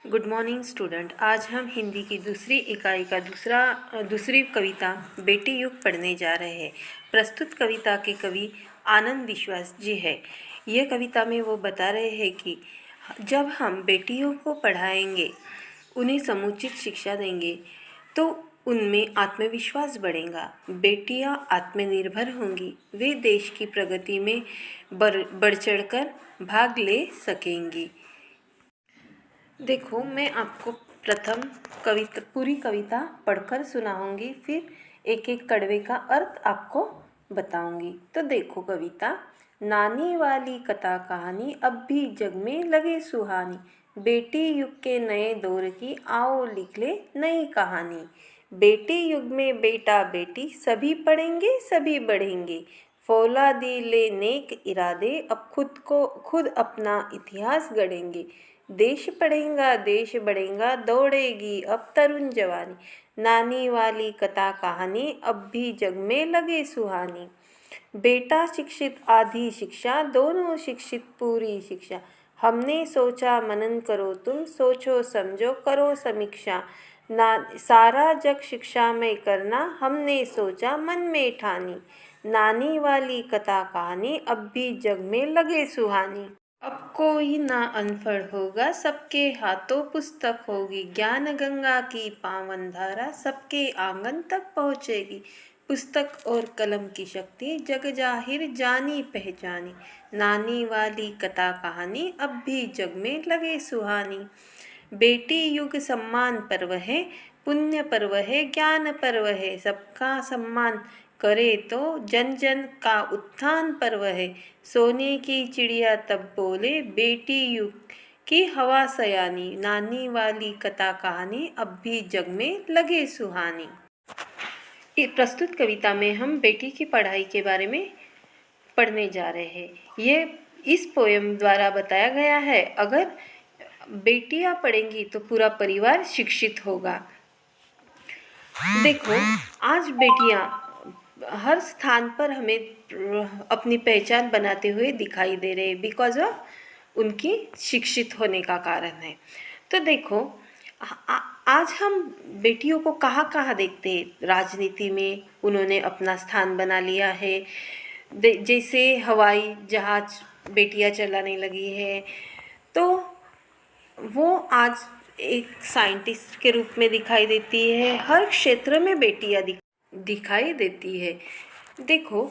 Good morning student. आज हम हिंदी की दूसरी इकाई का दूसरी कविता बेटी युग पढ़ने जा रहे हैं। प्रस्तुत कविता के कवि आनंद विश्वास जी है। यह कविता में वो बता रहे हैं कि जब हम बेटियों को पढ़ाएंगे, उन्हें समुचित शिक्षा देंगे तो उनमें आत्मविश्वास बढ़ेगा। बेटियां आत्मनिर्भर होंगी, वे देश की प्रगति में बढ़ चढ़कर भाग ले सकेंगी। देखो, मैं आपको प्रथम पूरी कविता पढ़कर सुनाऊंगी, फिर एक एक कड़वे का अर्थ आपको बताऊंगी। तो देखो कविता। नानी वाली कथा कहानी अब भी जग में लगे सुहानी, बेटी युग के नए दौर की आओ लिख ले नई कहानी। बेटी युग में बेटा बेटी सभी पढ़ेंगे सभी बढ़ेंगे, फौलादी ले नेक इरादे अब खुद अपना इतिहास गढ़ेंगे। देश पढ़ेगा देश बढ़ेगा दौड़ेगी अब तरुण जवानी, नानी वाली कथा कहानी अब भी जग में लगे सुहानी। बेटा शिक्षित आधी शिक्षा दोनों शिक्षित पूरी शिक्षा, हमने सोचा मनन करो तुम सोचो समझो करो समीक्षा। ना सारा जग शिक्षा में करना हमने सोचा मन में ठानी, नानी वाली कथा कहानी अब भी जग में लगे सुहानी। अब कोई ना अनपढ़ होगा सबके हाथों पुस्तक होगी, ज्ञान गंगा की पावन धारा सबके आंगन तक पहुँचेगी। पुस्तक और कलम की शक्ति जग जाहिर जानी पहचानी, नानी वाली कथा कहानी अब भी जग में लगे सुहानी। बेटी युग सम्मान पर्व है, पुण्य पर्व है, ज्ञान पर्व है, सबका सम्मान करे तो जन जन का उत्थान पर्व है। सोने की चिड़िया तब बोले बेटी युग की हवा सयानी, नानी वाली कथा कहानी अब भी जग में लगे सुहानी। प्रस्तुत कविता में हम बेटी की पढ़ाई के बारे में पढ़ने जा रहे हैं। ये इस पोयम द्वारा बताया गया है, अगर बेटियां पढ़ेंगी तो पूरा परिवार शिक्षित होगा। देखो, आज बेटियां हर स्थान पर हमें अपनी पहचान बनाते हुए दिखाई दे रहे हैं, बिकॉज ऑफ उनकी शिक्षित होने का कारण है। तो देखो, आज हम बेटियों को कहाँ कहाँ देखते हैं। राजनीति में उन्होंने अपना स्थान बना लिया है, जैसे हवाई जहाज बेटियां चलाने लगी है, तो वो आज एक साइंटिस्ट के रूप में दिखाई देती है। हर क्षेत्र में बेटियां दिखाई देती है। देखो,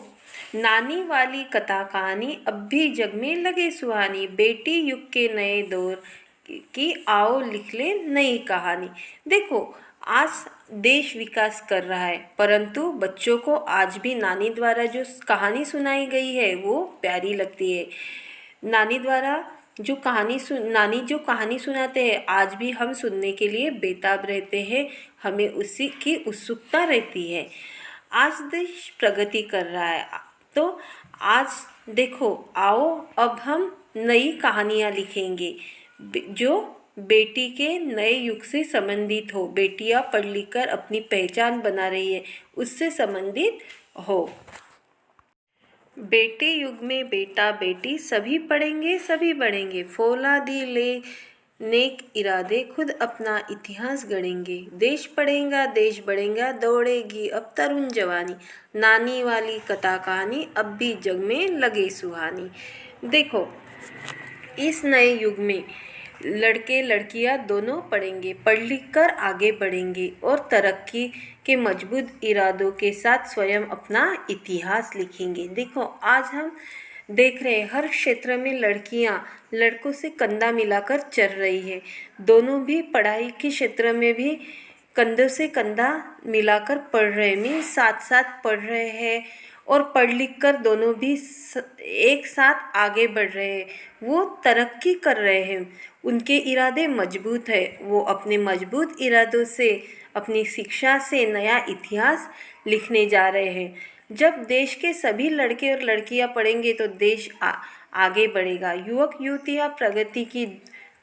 नानी वाली कथा कहानी अब भी जग में लगे सुहानी, बेटी युग के नए दौर की आओ लिख ले नई कहानी। देखो, आज देश विकास कर रहा है, परंतु बच्चों को आज भी नानी द्वारा जो कहानी सुनाई गई है वो प्यारी लगती है। नानी द्वारा नानी जो कहानी सुनाते हैं, आज भी हम सुनने के लिए बेताब रहते हैं, हमें उसी की उत्सुकता रहती है। आज देश प्रगति कर रहा है, तो आज देखो, आओ अब हम नई कहानियाँ लिखेंगे जो बेटी के नए युग से संबंधित हो। बेटियां पढ़ लिख कर अपनी पहचान बना रही है, उससे संबंधित हो। बेटे युग में बेटा बेटी सभी पढ़ेंगे सभी बढ़ेंगे, फौलादी ले नेक इरादे खुद अपना इतिहास गढ़ेंगे। देश पढ़ेगा देश बढ़ेगा दौड़ेगी अब तरुण जवानी, नानी वाली कथा कहानी अब भी जग में लगे सुहानी। देखो, इस नए युग में लड़के लड़कियां दोनों पढ़ेंगे, पढ़ लिख कर आगे बढ़ेंगे और तरक्की के मजबूत इरादों के साथ स्वयं अपना इतिहास लिखेंगे। देखो, आज हम देख रहे हैं हर क्षेत्र में लड़कियां लड़कों से कंधा मिलाकर चल रही है। दोनों भी पढ़ाई के क्षेत्र में भी कंधों से कंधा मिलाकर पढ़ रहे हैं, साथ साथ पढ़ रहे हैं और पढ़ लिख कर दोनों भी एक साथ आगे बढ़ रहे हैं। वो तरक्की कर रहे हैं, उनके इरादे मजबूत है, वो अपने मजबूत इरादों से अपनी शिक्षा से नया इतिहास लिखने जा रहे हैं। जब देश के सभी लड़के और लड़कियां पढ़ेंगे तो देश आगे बढ़ेगा। युवक युवतियां प्रगति की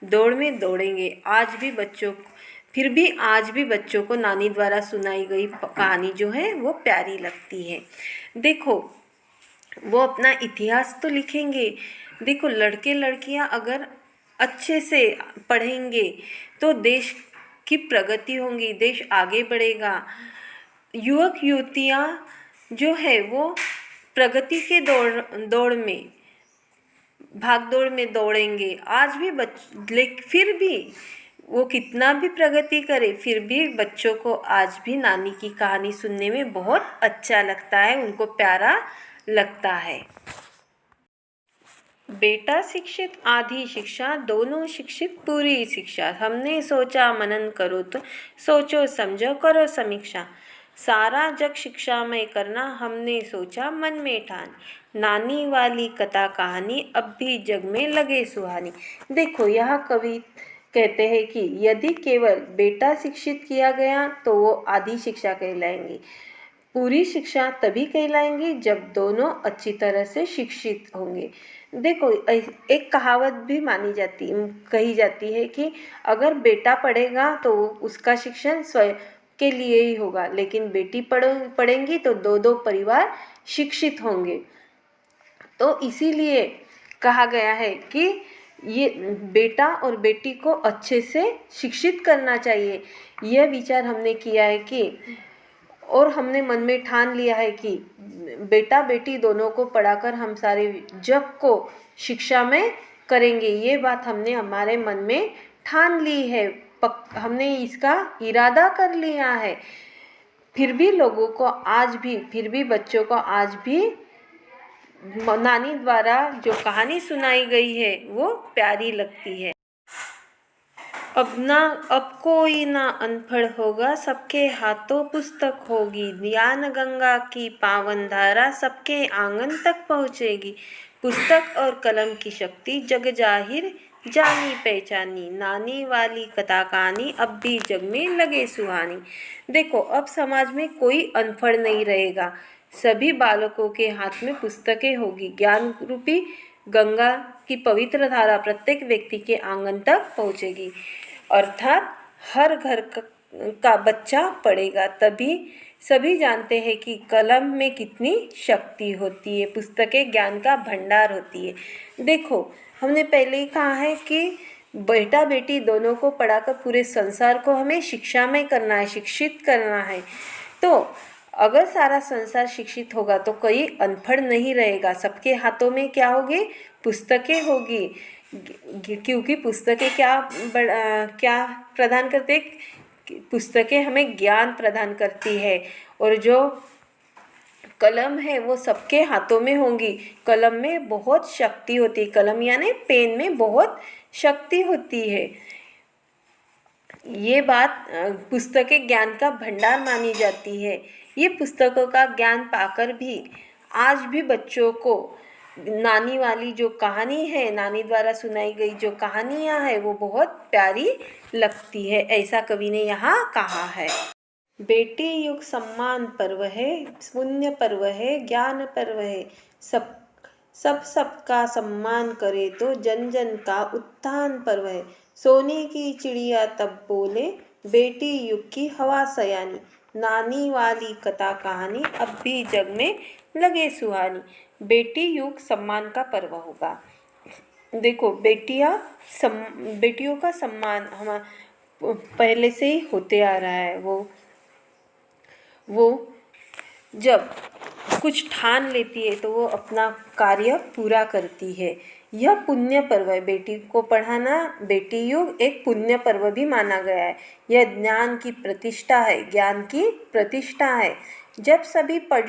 दौड़ में दौड़ेंगे। आज भी बच्चों को नानी द्वारा सुनाई गई कहानी जो है वो प्यारी लगती है। देखो, वो अपना इतिहास तो लिखेंगे। देखो, लड़के लड़कियां अगर अच्छे से पढ़ेंगे तो देश की प्रगति होगी, देश आगे बढ़ेगा। युवक युवतियाँ जो है वो प्रगति के दौड़ में, भाग दौड़ में दौड़ेंगे। आज भी फिर भी वो कितना भी प्रगति करे, फिर भी बच्चों को आज भी नानी की कहानी सुनने में बहुत अच्छा लगता है, उनको प्यारा लगता है। बेटा शिक्षित आधी शिक्षा, दोनों शिक्षित पूरी शिक्षा। हमने सोचा मनन करो तो सोचो समझो करो समीक्षा। सारा जग शिक्षा में करना हमने सोचा मन में ठान। नानी वाली कथा कहानी अब भी जग में लगे सुहानी। देखो यह कवि कहते हैं कि यदि केवल बेटा शिक्षित किया गया तो वो आधी शिक्षा कहलाएंगी। पूरी शिक्षा तभी कहलाएंगी जब दोनों अच्छी तरह से शिक्षित होंगे। देखो एक कहावत भी कही जाती है कि अगर बेटा पढ़ेगा तो उसका शिक्षण स्वयं के लिए ही होगा, लेकिन बेटी पढ़ेंगी तो दो परिवार शिक्षित होंगे। तो इसीलिए कहा गया है कि ये बेटा और बेटी को अच्छे से शिक्षित करना चाहिए। यह विचार हमने किया है कि और हमने मन में ठान लिया है कि बेटा बेटी दोनों को पढ़ाकर हम सारे जग को शिक्षा में करेंगे। ये बात हमने हमारे मन में ठान ली है, हमने इसका इरादा कर लिया है। फिर भी बच्चों को आज भी नानी द्वारा जो कहानी सुनाई गई है वो प्यारी लगती है। अब कोई ना अनपढ़ होगा, सबके हाथों पुस्तक होगी। ज्ञान गंगा की पावन धारा सबके आंगन तक पहुँचेगी। पुस्तक और कलम की शक्ति जग जाहिर जानी पहचानी। नानी वाली कथा कहानी अब भी जग में लगे सुहानी। देखो अब समाज में कोई अनपढ़ नहीं रहेगा, सभी बालकों के हाथ में पुस्तकें होगी। ज्ञान रूपी गंगा की पवित्र धारा प्रत्येक व्यक्ति के आंगन तक पहुँचेगी, अर्थात हर घर का बच्चा पढ़ेगा। तभी सभी जानते हैं कि कलम में कितनी शक्ति होती है, पुस्तकें ज्ञान का भंडार होती है। देखो हमने पहले ही कहा है कि बेटा बेटी दोनों को पढ़ाकर पूरे संसार को हमें शिक्षा में करना है, शिक्षित करना है। तो अगर सारा संसार शिक्षित होगा तो कोई अनपढ़ नहीं रहेगा, सबके हाथों में क्या होगी, पुस्तकें होगी। क्योंकि पुस्तकें क्या प्रदान करते, पुस्तकें हमें ज्ञान प्रदान करती है। और जो कलम है वो सबके हाथों में होंगी। कलम में बहुत शक्ति होती है, कलम यानी पेन में बहुत शक्ति होती है। ये बात पुस्तकें ज्ञान का भंडार मानी जाती है। ये पुस्तकों का ज्ञान पाकर भी आज भी बच्चों को नानी वाली जो कहानी है, नानी द्वारा सुनाई गई जो कहानियाँ है वो बहुत प्यारी लगती है, ऐसा कवि ने यहाँ कहा है। बेटी युग सम्मान पर्व है, पुण्य पर्व है, ज्ञान पर्व है। सबका सम्मान करे तो जन जन का उत्थान पर्व है। सोने की चिड़िया तब बोले, बेटी युग की हवा सयानी। नानी वाली कथा कहानी अब भी जग में लगे सुहानी। बेटी युग सम्मान का पर्व होगा। देखो बेटियों का सम्मान हम पहले से ही होते आ रहा है। वो जब कुछ ठान लेती है तो वो अपना कार्य पूरा करती है। यह पुण्य पर्व है, बेटी को पढ़ाना बेटी युग एक पुण्य पर्व भी माना गया है। यह ज्ञान की प्रतिष्ठा है, ज्ञान की प्रतिष्ठा है। जब सभी पढ़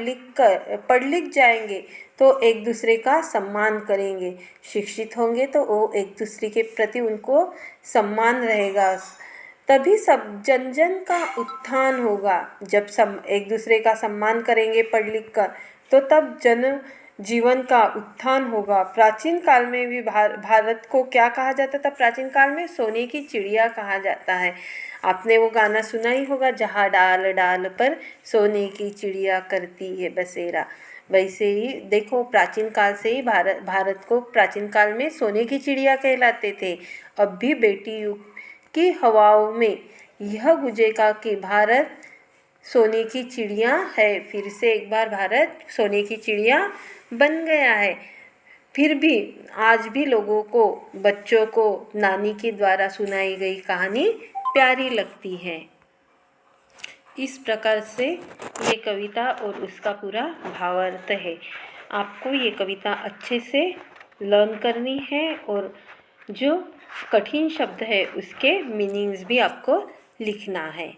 लिख जाएंगे तो एक दूसरे का सम्मान करेंगे, शिक्षित होंगे तो वो एक दूसरे के प्रति उनको सम्मान रहेगा, तभी सब जन जन का उत्थान होगा। जब सब एक दूसरे का सम्मान करेंगे पढ़ लिख कर तो तब जन जीवन का उत्थान होगा। प्राचीन काल में भी भारत को क्या कहा जाता था, प्राचीन काल में सोने की चिड़िया कहा जाता है। आपने वो गाना सुना ही होगा, जहाँ डाल डाल पर सोने की चिड़िया करती है बसेरा। वैसे ही देखो प्राचीन काल से ही भारत को प्राचीन काल में सोने की चिड़िया कहलाते थे। अब भी बेटी युग की हवाओं में यह गुजेगा कि भारत सोने की चिड़िया है। फिर से एक बार भारत सोने की चिड़िया बन गया है। फिर भी आज भी लोगों को, बच्चों को नानी के द्वारा सुनाई गई कहानी प्यारी लगती है। इस प्रकार से ये कविता और उसका पूरा भावार्थ है। आपको ये कविता अच्छे से लर्न करनी है और जो कठिन शब्द है उसके मीनिंग्स भी आपको लिखना है।